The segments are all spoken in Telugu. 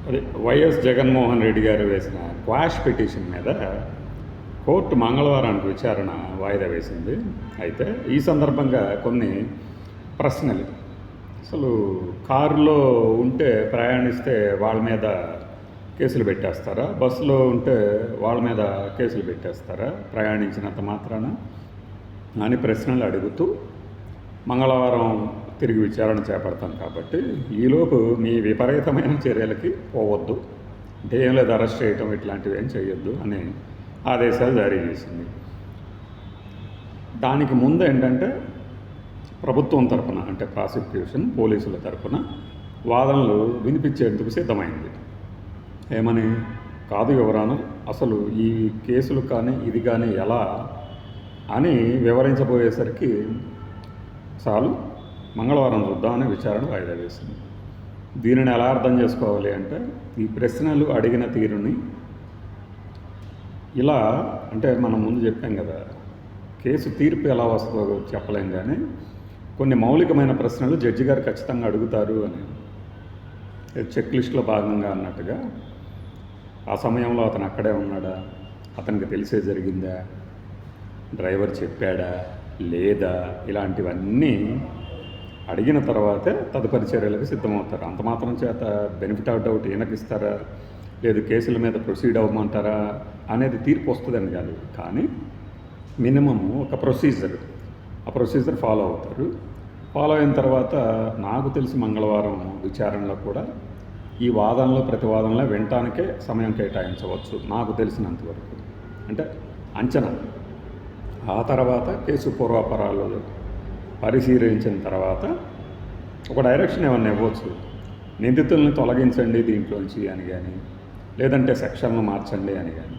అది వైఎస్ జగన్మోహన్ రెడ్డి గారు వేసిన క్వాష్ పిటిషన్ మీద కోర్టు మంగళవారానికి విచారణ వాయిదా వేసింది. అయితే ఈ సందర్భంగా కొన్ని ప్రశ్నలు. అసలు కారులో ఉంటే ప్రయాణిస్తే వాళ్ళ మీద కేసులు పెట్టేస్తారా, బస్సులో ఉంటే వాళ్ళ మీద కేసులు పెట్టేస్తారా ప్రయాణించినంత మాత్రాన అని ప్రశ్నలు అడుగుతూ మంగళవారం తిరిగి విచారణ చేపడతాం. కాబట్టి ఈలోపు మీ విపరీతమైన చర్యలకి పోవద్దు, అంటే ఏం లేదు అరెస్ట్ చేయటం ఇట్లాంటివి ఏం చేయొద్దు అని ఆదేశాలు జారీ చేసింది. దానికి ముందు ఏంటంటే ప్రభుత్వం తరపున అంటే ప్రాసిక్యూషన్ పోలీసుల తరపున వాదనలు వినిపించేందుకు సిద్ధమైంది. ఏమని? కాదు యువరాను, అసలు ఈ కేసులు కానీ ఇది కానీ ఎలా అని వివరించబోయేసరికి చాలు మంగళవారం చూద్దామని విచారణ వాయిదా వేసింది. దీనిని ఎలా అర్థం చేసుకోవాలి అంటే, ఈ ప్రశ్నలు అడిగిన తీరుని ఇలా అంటే మనం ముందు చెప్పాం కదా, కేసు తీర్పు ఎలా వస్తుందో చెప్పలేం, కానీ కొన్ని మౌలికమైన ప్రశ్నలు జడ్జి గారు ఖచ్చితంగా అడుగుతారు అని చెక్ లిస్టులో భాగంగా అన్నట్టుగా ఆ సమయంలో అతను అక్కడే ఉన్నాడా, అతనికి తెలిసే జరిగిందా, డ్రైవర్ చెప్పాడా లేదా, ఇలాంటివన్నీ అడిగిన తర్వాతే తదుపరి చర్యలకు సిద్ధమవుతారు. అంత మాత్రం చేత బెనిఫిట్ ఆఫ్ డౌట్ ఈయనకిస్తారా, లేదు కేసుల మీద ప్రొసీడ్ అవ్వమంటారా అనేది తీర్పు వస్తుందని కాదు, కానీ మినిమం ఒక ప్రొసీజర్, ఆ ప్రొసీజర్ ఫాలో అవుతారు. ఫాలో అయిన తర్వాత నాకు తెలిసి మంగళవారం విచారణలో కూడా ఈ వాదనలో ప్రతివాదనలో వినటానికే సమయం కేటాయించవచ్చు నాకు తెలిసినంతవరకు, అంటే అంచనా. ఆ తర్వాత కేసు పూర్వాపరాలు పరిశీలించిన తర్వాత ఒక డైరెక్షన్ ఏమన్నా ఇవ్వచ్చు, నిందితుల్ని తొలగించండి దీంట్లోంచి అని కానీ, లేదంటే సెక్షన్లు మార్చండి అని కానీ.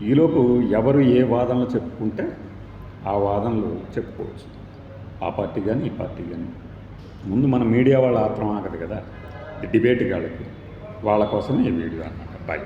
ఈలోపు ఎవరు ఏ వాదనలు చెప్పుకుంటే ఆ వాదనలు చెప్పుకోవచ్చు, ఆ పార్టీ కానీ ఈ పార్టీ కానీ. ముందు మన మీడియా వాళ్ళ ఆత్రం ఆగదు కదా, డిబేట్ వాళ్ళకి, వాళ్ళ కోసమే ఈ వీడియో అన్నమాట. బాయ్.